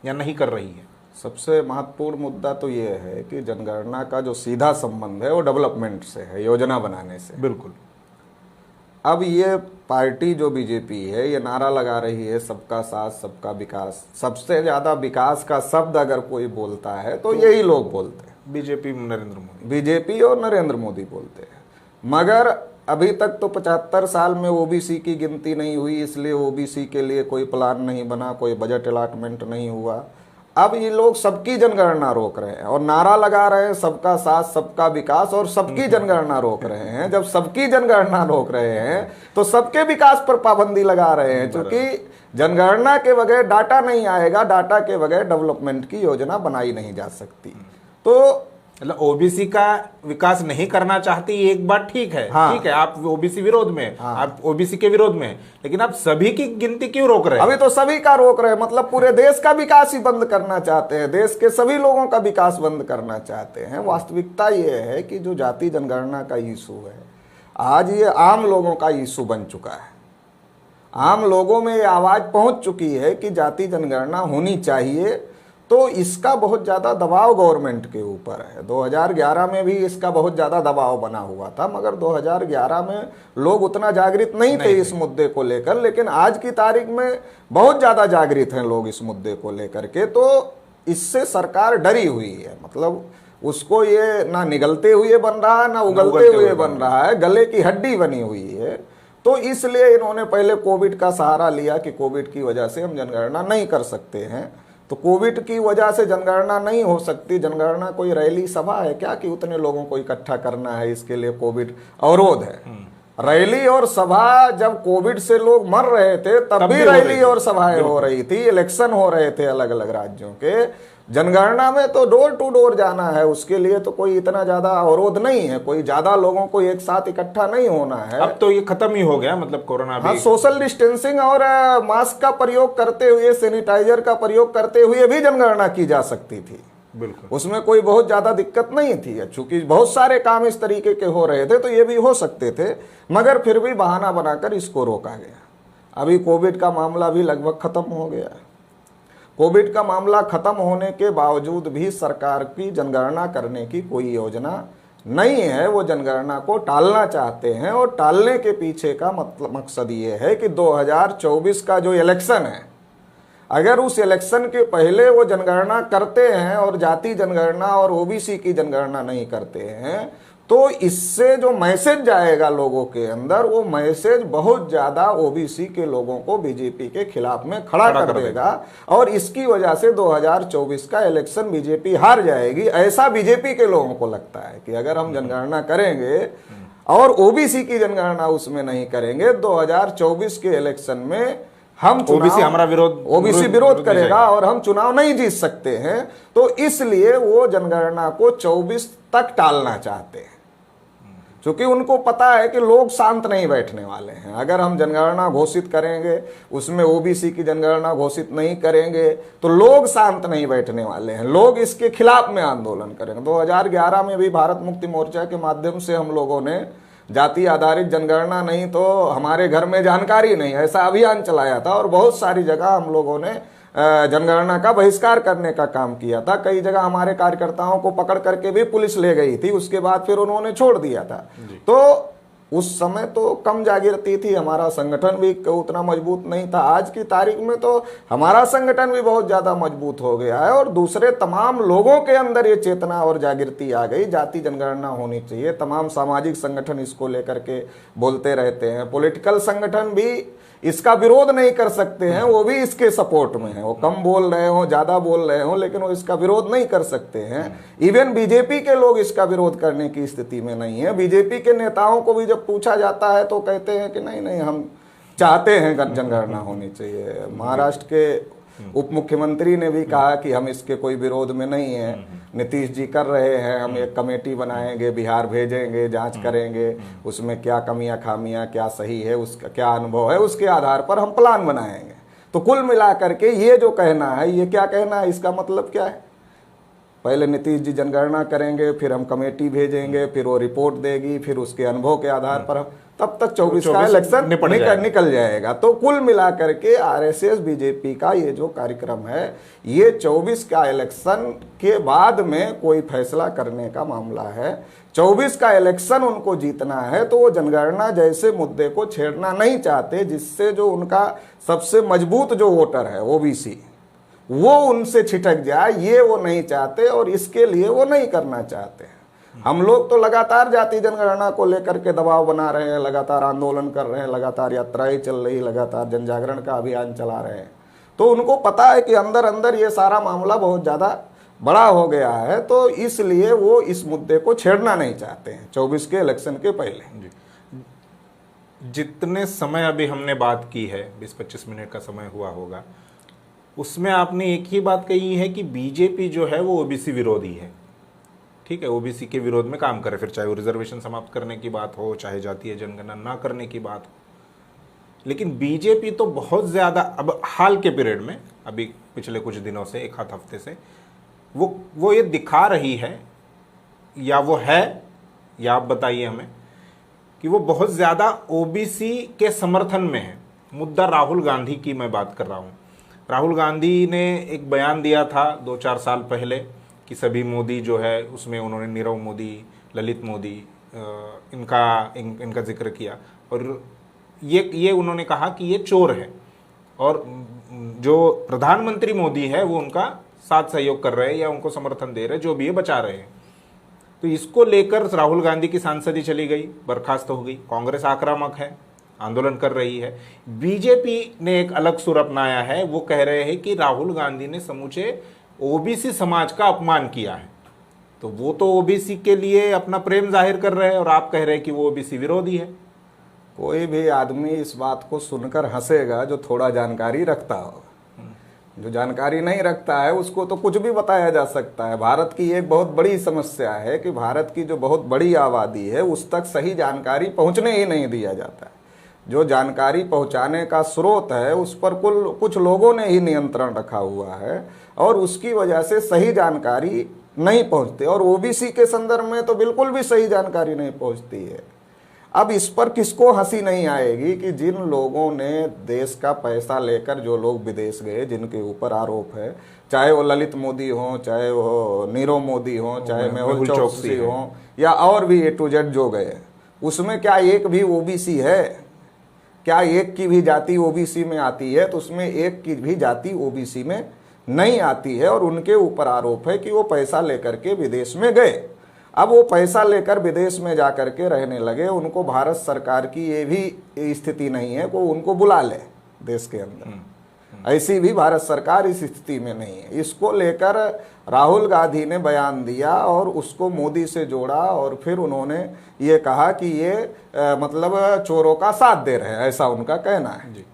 या नहीं कर रही है। सबसे महत्वपूर्ण मुद्दा तो ये है कि जनगणना का जो सीधा संबंध है वो डेवलपमेंट से है, योजना बनाने से। बिल्कुल। अब ये पार्टी जो बीजेपी है, ये नारा लगा रही है सबका साथ सबका विकास। सबसे ज्यादा विकास का शब्द अगर कोई बोलता है तो यही लोग बोलते हैं, बीजेपी, नरेंद्र मोदी। बीजेपी और नरेंद्र मोदी बोलते हैं। मगर अभी तक तो 75 साल में ओबीसी की गिनती नहीं हुई, इसलिए ओबीसी के लिए कोई प्लान नहीं बना, कोई बजट अलॉटमेंट नहीं हुआ। अब ये लोग सबकी जनगणना रोक रहे हैं और नारा लगा रहे हैं सबका साथ सबका विकास, और सबकी जनगणना रोक रहे हैं। जब सबकी जनगणना रोक रहे हैं तो सबके विकास पर पाबंदी लगा रहे हैं, क्योंकि जनगणना के बगैर डाटा नहीं आएगा, डाटा के बगैर डेवलपमेंट की योजना बनाई नहीं जा सकती। तो मतलब ओबीसी का विकास नहीं करना चाहती, एक बात ठीक है। हाँ। ठीक है, आप ओबीसी विरोध में, आप ओबीसी के विरोध में, लेकिन आप सभी की गिनती क्यों रोक रहे हैं? अभी तो सभी का रोक रहे हैं, मतलब पूरे देश का विकास ही बंद करना चाहते हैं, देश के सभी लोगों का विकास बंद करना चाहते हैं। वास्तविकता ये है कि जो जाति जनगणना का इशू है, आज ये आम लोगों का इशू बन चुका है। आम लोगों में ये आवाज पहुंच चुकी है कि जाति जनगणना होनी चाहिए। तो इसका बहुत ज़्यादा दबाव गवर्नमेंट के ऊपर है। 2011 में भी इसका बहुत ज़्यादा दबाव बना हुआ था, मगर 2011 में लोग उतना जागृत नहीं थे इस मुद्दे को लेकर, लेकिन आज की तारीख में बहुत ज़्यादा जागृत हैं लोग इस मुद्दे को लेकर के। तो इससे सरकार डरी हुई है, मतलब उसको ये ना निगलते हुए बन रहा है ना उगलते हुए बन रहा है, गले की हड्डी बनी हुई है। तो इसलिए इन्होंने पहले कोविड का सहारा लिया कि कोविड की वजह से हम जनगणना नहीं कर सकते हैं। तो कोविड की वजह से जनगणना नहीं हो सकती। जनगणना कोई रैली सभा है क्या कि उतने लोगों को इकट्ठा करना है, इसके लिए कोविड अवरोध है? रैली और सभा, जब कोविड से लोग मर रहे थे तब भी रैली और सभाएं हो रही थी, इलेक्शन हो रहे थे अलग अलग राज्यों के। जनगणना में तो डोर टू डोर जाना है, उसके लिए तो कोई इतना ज्यादा अवरोध नहीं है, कोई ज्यादा लोगों को एक साथ इकट्ठा नहीं होना है। अब तो ये खत्म ही हो गया, मतलब कोरोना भी। हाँ, सोशल डिस्टेंसिंग और मास्क का प्रयोग करते हुए, सैनिटाइजर का प्रयोग करते हुए भी जनगणना की जा सकती थी। बिल्कुल, उसमें कोई बहुत ज्यादा दिक्कत नहीं थी। चूंकि बहुत सारे काम इस तरीके के हो रहे थे तो ये भी हो सकते थे, मगर फिर भी बहाना बनाकर इसको रोका गया। अभी कोविड का मामला भी लगभग खत्म हो गया। कोविड का मामला खत्म होने के बावजूद भी सरकार की जनगणना करने की कोई योजना नहीं है। वो जनगणना को टालना चाहते हैं, और टालने के पीछे का मतलब मकसद ये है कि 2024 का जो इलेक्शन है, अगर उस इलेक्शन के पहले वो जनगणना करते हैं और जाति जनगणना और ओबीसी की जनगणना नहीं करते हैं, तो इससे जो मैसेज जाएगा लोगों के अंदर, वो मैसेज बहुत ज्यादा ओबीसी के लोगों को बीजेपी के खिलाफ में खड़ा कर देगा, और इसकी वजह से 2024 का इलेक्शन बीजेपी हार जाएगी। ऐसा बीजेपी के लोगों को लगता है कि अगर हम जनगणना करेंगे और ओबीसी की जनगणना उसमें नहीं करेंगे, 2024 के इलेक्शन में हम ओबीसी हमारा विरोध, ओबीसी विरोध करेगा और हम चुनाव नहीं जीत सकते हैं। तो इसलिए वो जनगणना को 24 तक टालना चाहते हैं, क्योंकि उनको पता है कि लोग शांत नहीं बैठने वाले हैं। अगर हम जनगणना घोषित करेंगे, उसमें ओबीसी की जनगणना घोषित नहीं करेंगे, तो लोग शांत नहीं बैठने वाले हैं, लोग इसके खिलाफ में आंदोलन करेंगे। 2011 में भी भारत मुक्ति मोर्चा के माध्यम से हम लोगों ने जाति आधारित जनगणना नहीं तो हमारे घर में जानकारी नहीं, ऐसा अभियान चलाया था और बहुत सारी जगह हम लोगों ने जनगणना का बहिष्कार करने का काम किया था। कई जगह हमारे कार्यकर्ताओं को पकड़ करके भी पुलिस ले गई थी, उसके बाद फिर उन्होंने छोड़ दिया था। तो उस समय तो कम जागृति थी, हमारा संगठन भी उतना मजबूत नहीं था। आज की तारीख में तो हमारा संगठन भी बहुत ज्यादा मजबूत हो गया है और दूसरे तमाम लोगों के अंदर ये चेतना और जागृति आ गई, जाति जनगणना होनी चाहिए। तमाम सामाजिक संगठन इसको लेकर के बोलते रहते हैं, पॉलिटिकल संगठन भी इसका विरोध नहीं कर सकते हैं, वो भी इसके सपोर्ट में है। वो कम बोल रहे हो, ज्यादा बोल रहे हो, लेकिन वो इसका विरोध नहीं कर सकते हैं। इवन बीजेपी के लोग इसका विरोध करने की स्थिति में नहीं है। बीजेपी के नेताओं को भी जब पूछा जाता है तो कहते हैं कि नहीं नहीं, हम चाहते हैं जनगणना होनी चाहिए। महाराष्ट्र के उप मुख्यमंत्री ने भी कहा कि हम इसके कोई विरोध में नहीं है, नीतीश जी कर रहे हैं, हम एक कमेटी बनाएंगे, बिहार भेजेंगे, जांच करेंगे, उसमें क्या कमियां खामियां, क्या सही है, उसका क्या अनुभव है, उसके आधार पर हम प्लान बनाएंगे। तो कुल मिला करके ये जो कहना है, ये क्या कहना है, इसका मतलब क्या है? पहले नीतीश जी जनगणना करेंगे, फिर हम कमेटी भेजेंगे, फिर वो रिपोर्ट देगी, फिर उसके अनुभव के आधार पर हम तब तक 24 का इलेक्शन निकल जाएगा। तो कुल मिलाकर के आरएसएस बीजेपी का ये जो कार्यक्रम है, ये 24 का इलेक्शन के बाद में कोई फैसला करने का मामला है। 24 का इलेक्शन उनको जीतना है तो वो जनगणना जैसे मुद्दे को छेड़ना नहीं चाहते, जिससे जो उनका सबसे मजबूत जो वोटर है ओबीसी, वो उनसे छिटक जाए, ये वो नहीं चाहते और इसके लिए वो नहीं करना चाहते। हम लोग तो लगातार जाति जनगणना को लेकर के दबाव बना रहे हैं, लगातार आंदोलन कर रहे हैं, लगातार यात्राएं चल रही, लगातार जन जागरण का अभियान चला रहे हैं। तो उनको पता है कि अंदर अंदर ये सारा मामला बहुत ज़्यादा बड़ा हो गया है, तो इसलिए वो इस मुद्दे को छेड़ना नहीं चाहते हैं 24 के इलेक्शन के पहले। जितने समय अभी हमने बात की है, 20-25 मिनट का समय हुआ होगा, उसमें आपने एक ही बात कही है कि बीजेपी जो है वो ओबीसी विरोधी है। ठीक है, ओबीसी के विरोध में काम करे, फिर चाहे वो रिजर्वेशन समाप्त करने की बात हो, चाहे जातीय जनगणना ना करने की बात हो। लेकिन बीजेपी तो बहुत ज़्यादा अब हाल के पीरियड में, अभी पिछले कुछ दिनों से, एक आध हफ्ते से वो ये दिखा रही है, या वो है, या आप बताइए हमें, कि वो बहुत ज़्यादा ओबीसी के समर्थन में है। मुद्दा राहुल गांधी की मैं बात कर रहा हूँ। राहुल गांधी ने एक बयान दिया था 2-4 साल पहले कि सभी मोदी जो है, उसमें उन्होंने नीरव मोदी, ललित मोदी, इनका जिक्र किया और ये उन्होंने कहा कि ये चोर है और जो प्रधानमंत्री मोदी है वो उनका साथ सहयोग कर रहे हैं या उनको समर्थन दे रहे हैं, जो भी है बचा रहे हैं। तो इसको लेकर राहुल गांधी की सांसदी चली गई, बर्खास्त हो गई। कांग्रेस आक्रामक है, आंदोलन कर रही है। बीजेपी ने एक अलग सुर अपनाया है, वो कह रहे हैं कि राहुल गांधी ने समूचे ओबीसी समाज का अपमान किया है। तो वो तो ओबीसी के लिए अपना प्रेम जाहिर कर रहे हैं और आप कह रहे हैं कि वो ओबीसी विरोधी है। कोई भी आदमी इस बात को सुनकर हंसेगा जो थोड़ा जानकारी रखता हो। जो जानकारी नहीं रखता है उसको तो कुछ भी बताया जा सकता है। भारत की एक बहुत बड़ी समस्या है कि भारत की जो बहुत बड़ी आबादी है उस तक सही जानकारी पहुंचने ही नहीं दिया जाता है। जो जानकारी पहुंचाने का स्रोत है उस पर कुछ लोगों ने ही नियंत्रण रखा हुआ है और उसकी वजह से सही जानकारी नहीं पहुंचती। और ओबीसी के संदर्भ में तो बिल्कुल भी सही जानकारी नहीं पहुंचती है। अब इस पर किसको हंसी नहीं आएगी कि जिन लोगों ने देश का पैसा लेकर जो लोग विदेश गए, जिनके ऊपर आरोप है, चाहे वो ललित मोदी हो, चाहे वो नीरव मोदी हो, चाहे मेहुल चोकसी हो, या और भी A to Z जो गए, उसमें क्या एक भी ओबीसी है? क्या एक की भी जाति ओबीसी में आती है? तो उसमें एक की भी जाति ओबीसी में नहीं आती है और उनके ऊपर आरोप है कि वो पैसा लेकर के विदेश में गए। अब वो पैसा लेकर विदेश में जाकर के रहने लगे, उनको भारत सरकार की ये भी स्थिति नहीं है को उनको बुला ले देश के अंदर। ऐसी भी भारत सरकार इस स्थिति में नहीं है। इसको लेकर राहुल गांधी ने बयान दिया और उसको मोदी से जोड़ा और फिर उन्होंने ये कहा कि ये मतलब चोरों का साथ दे रहे हैं, ऐसा उनका कहना है जी।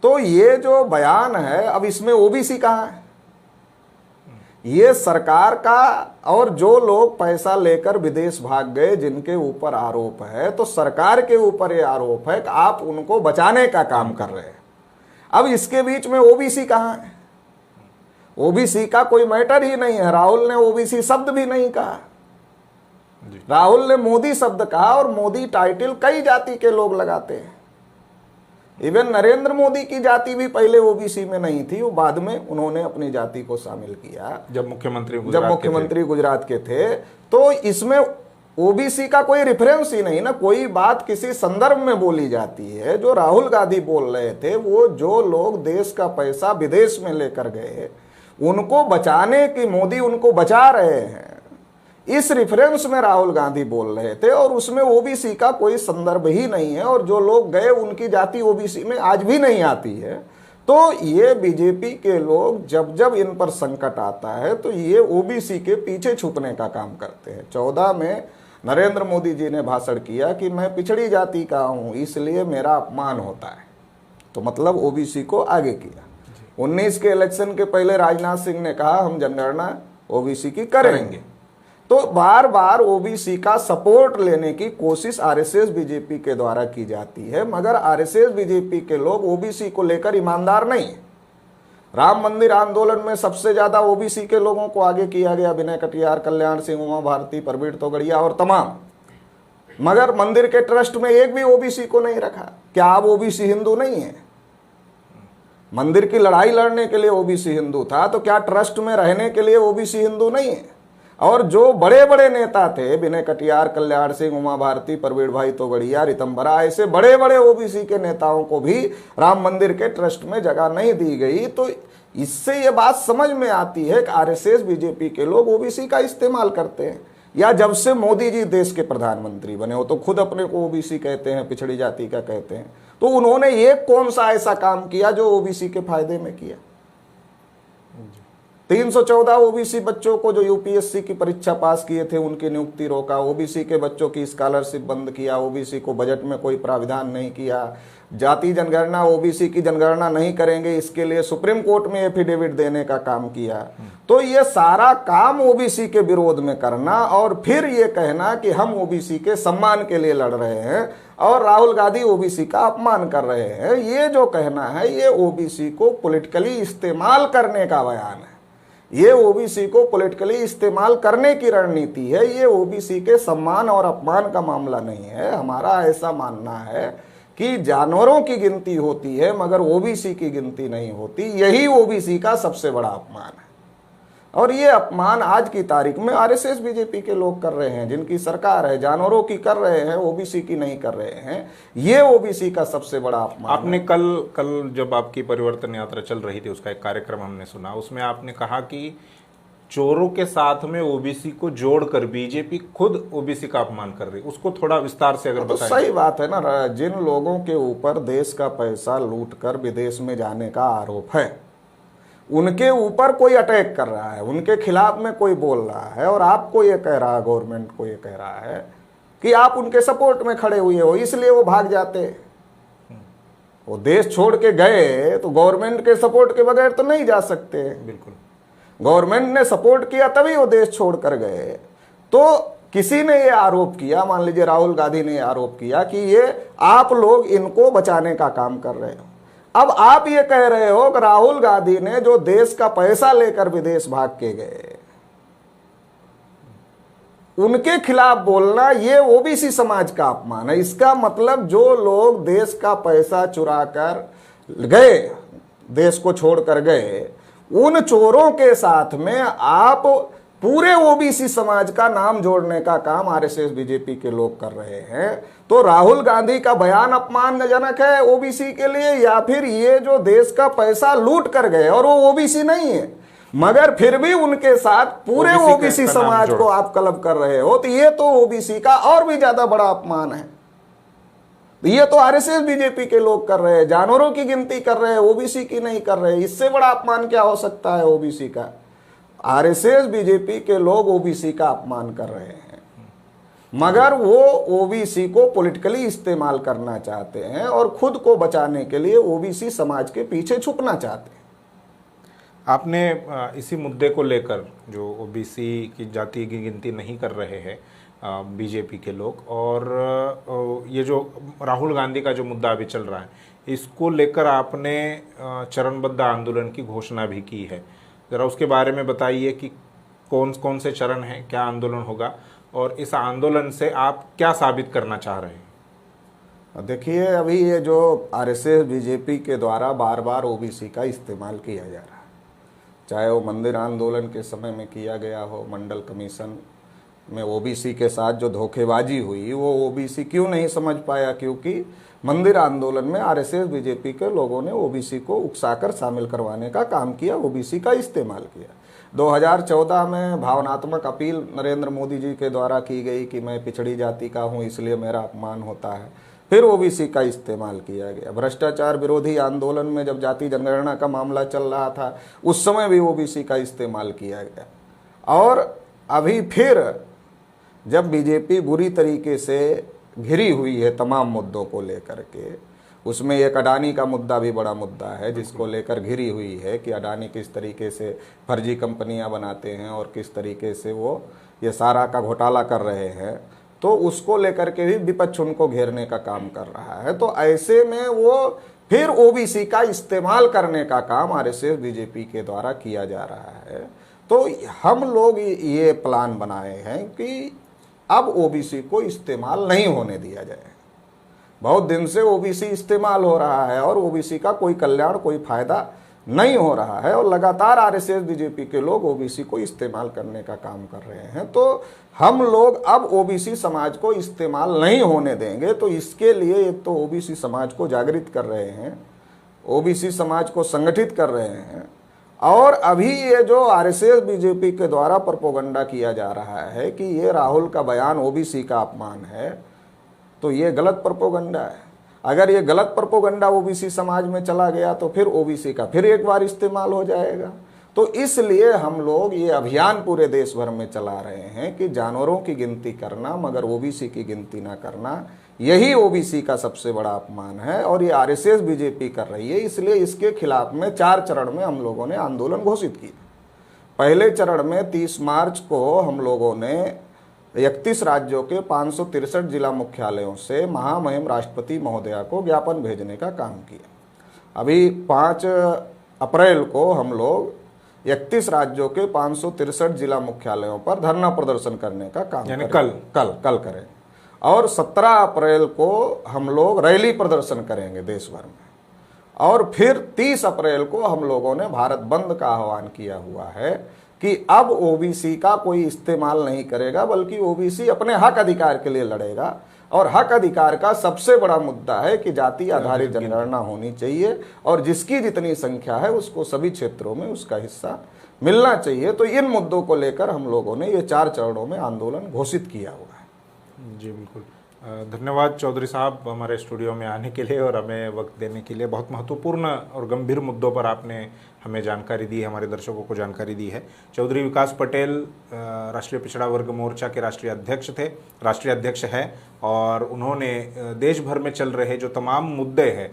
तो ये जो बयान है, अब इसमें ओबीसी कहाँ है? ये सरकार का, और जो लोग पैसा लेकर विदेश भाग गए जिनके ऊपर आरोप है, तो सरकार के ऊपर ये आरोप है कि आप उनको बचाने का काम कर रहे हैं। अब इसके बीच में ओबीसी कहाँ है? ओबीसी का कोई मैटर ही नहीं है। राहुल ने ओबीसी शब्द भी नहीं कहा। राहुल ने मोदी शब्द कहा और मोदी टाइटल कई जाति के लोग लगाते हैं। इवन नरेंद्र मोदी की जाति भी पहले ओबीसी में नहीं थी, वो बाद में उन्होंने अपनी जाति को शामिल किया जब मुख्यमंत्री गुजरात के थे। तो इसमें ओबीसी का कोई रेफरेंस ही नहीं ना, कोई बात किसी संदर्भ में बोली जाती है। जो राहुल गांधी बोल रहे थे, वो जो लोग देश का पैसा विदेश में लेकर गए उनको बचाने की मोदी उनको बचा रहे हैं, इस रेफरेंस में राहुल गांधी बोल रहे थे और उसमें ओबीसी का कोई संदर्भ ही नहीं है। और जो लोग गए उनकी जाति ओबीसी में आज भी नहीं आती है। तो ये बीजेपी के लोग जब जब इन पर संकट आता है तो ये ओबीसी के पीछे छुपने का काम करते हैं। 14 में नरेंद्र मोदी जी ने भाषण किया कि मैं पिछड़ी जाति का हूं इसलिए मेरा अपमान होता है, तो मतलब ओबीसी को आगे किया। 19 के इलेक्शन के पहले राजनाथ सिंह ने कहा हम जनगणना ओबीसी की करेंगे। तो बार बार ओबीसी का सपोर्ट लेने की कोशिश आरएसएस बीजेपी के द्वारा की जाती है, मगर आरएसएस बीजेपी के लोग ओबीसी को लेकर ईमानदार नहीं है। राम मंदिर आंदोलन में सबसे ज्यादा ओबीसी के लोगों को आगे किया गया, विनय कटियार, कल्याण सिंह, उमा भारती, प्रवीण तोगड़िया और तमाम, मगर मंदिर के ट्रस्ट में एक भी ओबीसी को नहीं रखा। क्या अब ओबीसी हिंदू नहीं है? मंदिर की लड़ाई लड़ने के लिए ओबीसी हिंदू था, तो क्या ट्रस्ट में रहने के लिए ओबीसी हिंदू नहीं है? और जो बड़े बड़े नेता थे, विनय कटियार, कल्याण सिंह, उमा भारती, प्रवीण भाई तोगड़िया, रितंबरा, ऐसे बड़े बड़े ओबीसी के नेताओं को भी राम मंदिर के ट्रस्ट में जगह नहीं दी गई। तो इससे ये बात समझ में आती है कि आरएसएस बीजेपी के लोग ओबीसी का इस्तेमाल करते हैं। या जब से मोदी जी देश के प्रधानमंत्री बने हो तो खुद अपने को ओबीसी कहते हैं, पिछड़ी जाति का कहते हैं। तो उन्होंने ये कौन सा ऐसा काम किया जो ओबीसी के फायदे में किया? 314 ओबीसी बच्चों को जो यूपीएससी की परीक्षा पास किए थे उनकी नियुक्ति रोका, ओबीसी के बच्चों की स्कॉलरशिप बंद किया, ओबीसी को बजट में कोई प्राविधान नहीं किया, जाति जनगणना ओबीसी की जनगणना नहीं करेंगे इसके लिए सुप्रीम कोर्ट में एफिडेविट देने का काम किया। तो ये सारा काम ओबीसी के विरोध में करना और फिर ये कहना कि हम ओबीसी के सम्मान के लिए लड़ रहे हैं और राहुल गांधी ओबीसी का अपमान कर रहे हैं, ये जो कहना है ये ओबीसी को पॉलिटिकली इस्तेमाल करने का बयान है। ये ओबीसी को पॉलिटिकली इस्तेमाल करने की रणनीति है। ये ओबीसी के सम्मान और अपमान का मामला नहीं है। हमारा ऐसा मानना है कि जानवरों की गिनती होती है मगर ओबीसी की गिनती नहीं होती। यही ओबीसी का सबसे बड़ा अपमान है और ये अपमान आज की तारीख में आरएसएस बीजेपी के लोग कर रहे हैं, जिनकी सरकार है। जानवरों की कर रहे हैं, ओबीसी की नहीं कर रहे हैं। ये ओबीसी का सबसे बड़ा अपमान। आपने कल जब आपकी परिवर्तन यात्रा चल रही थी उसका एक कार्यक्रम हमने सुना, उसमें आपने कहा कि चोरों के साथ में ओबीसी को जोड़कर बीजेपी खुद ओबीसी का अपमान कर रही, उसको थोड़ा विस्तार से अगर बताएं। तो सही बात है ना, जिन लोगों के ऊपर देश का पैसा लूटकर विदेश में जाने का आरोप है उनके ऊपर कोई अटैक कर रहा है, उनके खिलाफ में कोई बोल रहा है और आपको ये कह रहा है, गवर्नमेंट को ये कह रहा है कि आप उनके सपोर्ट में खड़े हुए हो इसलिए वो भाग जाते। वो देश छोड़ के गए तो गवर्नमेंट के सपोर्ट के बगैर तो नहीं जा सकते। बिल्कुल, गवर्नमेंट ने सपोर्ट किया तभी वो देश छोड़ कर गए। तो किसी ने ये आरोप किया, मान लीजिए राहुल गांधी ने आरोप किया कि ये आप लोग इनको बचाने का काम कर रहे हो। अब आप ये कह रहे हो कि राहुल गांधी ने जो देश का पैसा लेकर विदेश भाग के गए उनके खिलाफ बोलना ये ओबीसी समाज का अपमान है। इसका मतलब जो लोग देश का पैसा चुरा कर गए, देश को छोड़कर गए, उन चोरों के साथ में आप पूरे ओबीसी समाज का नाम जोड़ने का काम आरएसएस बीजेपी के लोग कर रहे हैं। तो राहुल गांधी का बयान अपमानजनक है ओबीसी के लिए, या फिर ये जो देश का पैसा लूट कर गए और वो ओबीसी नहीं है मगर फिर भी उनके साथ पूरे ओबीसी समाज को आप क्लब कर रहे हो, तो ये तो ओबीसी का और भी ज्यादा बड़ा अपमान है। ये तो आरएसएस बीजेपी के लोग कर रहे हैं, जानवरों की गिनती कर रहे हैं, ओबीसी की नहीं कर रहे। इससे बड़ा अपमान क्या हो सकता है ओबीसी का? आरएसएस बीजेपी के लोग ओबीसी का अपमान कर रहे हैं मगर वो ओबीसी को पॉलिटिकली इस्तेमाल करना चाहते हैं और खुद को बचाने के लिए ओबीसी समाज के पीछे छुपना चाहते हैं। आपने इसी मुद्दे को लेकर जो ओबीसी की जाति की गिनती नहीं कर रहे हैं बीजेपी के लोग, और ये जो राहुल गांधी का जो मुद्दा अभी चल रहा है, इसको लेकर आपने चरणबद्ध आंदोलन की घोषणा भी की है। ज़रा उसके बारे में बताइए कि कौन कौन से चरण हैं, क्या आंदोलन होगा और इस आंदोलन से आप क्या साबित करना चाह रहे हैं? देखिए, अभी ये जो आरएसएस बीजेपी के द्वारा बार बार ओबीसी का इस्तेमाल किया जा रहा है, चाहे वो मंदिर आंदोलन के समय में किया गया हो, मंडल कमीशन में ओबीसी के साथ जो धोखेबाजी हुई, वो ओबीसी क्यों नहीं समझ पाया? क्योंकि मंदिर आंदोलन में आरएसएस बीजेपी के लोगों ने ओबीसी को उकसाकर शामिल करवाने का काम किया, ओबीसी का इस्तेमाल किया। 2014 में भावनात्मक अपील नरेंद्र मोदी जी के द्वारा की गई कि मैं पिछड़ी जाति का हूं इसलिए मेरा अपमान होता है, फिर ओबीसी का इस्तेमाल किया गया। भ्रष्टाचार विरोधी आंदोलन में जब जाति जनगणना का मामला चल रहा था, उस समय भी ओबीसी का इस्तेमाल किया गया। और अभी फिर जब बीजेपी बुरी तरीके से घिरी हुई है तमाम मुद्दों को लेकर के, उसमें एक अडानी का मुद्दा भी बड़ा मुद्दा है जिसको लेकर घिरी हुई है कि अडानी किस तरीके से फर्जी कंपनियां बनाते हैं और किस तरीके से वो ये सारा का घोटाला कर रहे हैं, तो उसको लेकर के भी विपक्ष उनको घेरने का काम कर रहा है। तो ऐसे में वो फिर ओबीसी का इस्तेमाल करने का काम आरएसएस बीजेपी के द्वारा किया जा रहा है। तो हम लोग ये प्लान बनाए हैं कि अब ओबीसी को इस्तेमाल नहीं होने दिया जाए। बहुत दिन से ओबीसी इस्तेमाल हो रहा है और ओबीसी का कोई कल्याण, कोई फायदा नहीं हो रहा है, और लगातार आरएसएस बीजेपी के लोग ओबीसी को इस्तेमाल करने का काम कर रहे हैं। तो हम लोग अब ओबीसी समाज को इस्तेमाल नहीं होने देंगे। तो इसके लिए एक तो ओबीसी समाज को जागृत कर रहे हैं, ओबीसी समाज को संगठित कर रहे हैं, और अभी ये जो आरएसएस बीजेपी के द्वारा प्रोपेगेंडा किया जा रहा है कि ये राहुल का बयान ओबीसी का अपमान है, तो ये गलत प्रोपेगेंडा है। अगर ये गलत प्रोपेगेंडा ओबीसी समाज में चला गया तो फिर ओबीसी का फिर एक बार इस्तेमाल हो जाएगा। तो इसलिए हम लोग ये अभियान पूरे देश भर में चला रहे हैं कि जानवरों की गिनती करना मगर ओबीसी की गिनती ना करना, यही ओबीसी का सबसे बड़ा अपमान है और ये आरएसएस बीजेपी कर रही है। इसलिए इसके खिलाफ में 4 चरण में हम लोगों ने आंदोलन घोषित किया। पहले चरण में 30 मार्च को हम लोगों ने 31 राज्यों के 563 जिला मुख्यालयों से महामहिम राष्ट्रपति महोदया को ज्ञापन भेजने का काम किया। अभी 5 अप्रैल को हम लोग 31 राज्यों के 563 जिला मुख्यालयों पर धरना प्रदर्शन करने का काम कल करें, और 17 अप्रैल को हम लोग रैली प्रदर्शन करेंगे देश भर में, और फिर 30 अप्रैल को हम लोगों ने भारत बंद का आह्वान किया हुआ है कि अब ओबीसी का कोई इस्तेमाल नहीं करेगा, बल्कि ओबीसी अपने हक अधिकार के लिए लड़ेगा। और हक अधिकार का सबसे बड़ा मुद्दा है कि जाति आधारित जनगणना होनी चाहिए और जिसकी जितनी संख्या है उसको सभी क्षेत्रों में उसका हिस्सा मिलना चाहिए। तो इन मुद्दों को लेकर हम लोगों ने ये 4 चरणों में आंदोलन घोषित किया हुआ है। जी बिल्कुल, धन्यवाद चौधरी साहब हमारे स्टूडियो में आने के लिए और हमें वक्त देने के लिए। बहुत महत्वपूर्ण और गंभीर मुद्दों पर आपने हमें जानकारी दी है, हमारे दर्शकों को जानकारी दी है। चौधरी विकास पटेल राष्ट्रीय पिछड़ा वर्ग मोर्चा के राष्ट्रीय अध्यक्ष थे, राष्ट्रीय अध्यक्ष हैं, और उन्होंने देश भर में चल रहे जो तमाम मुद्दे हैं,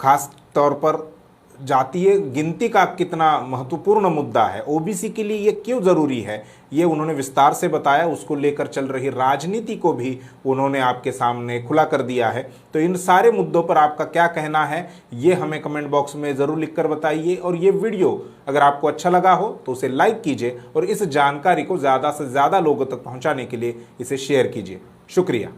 खास तौर पर जातीय गिनती का कितना महत्वपूर्ण मुद्दा है, ओबीसी के लिए ये क्यों ज़रूरी है, ये उन्होंने विस्तार से बताया। उसको लेकर चल रही राजनीति को भी उन्होंने आपके सामने खुला कर दिया है। तो इन सारे मुद्दों पर आपका क्या कहना है, ये हमें कमेंट बॉक्स में ज़रूर लिखकर बताइए। और ये वीडियो अगर आपको अच्छा लगा हो तो उसे लाइक कीजिए और इस जानकारी को ज़्यादा से ज़्यादा लोगों तक पहुँचाने के लिए इसे शेयर कीजिए। शुक्रिया।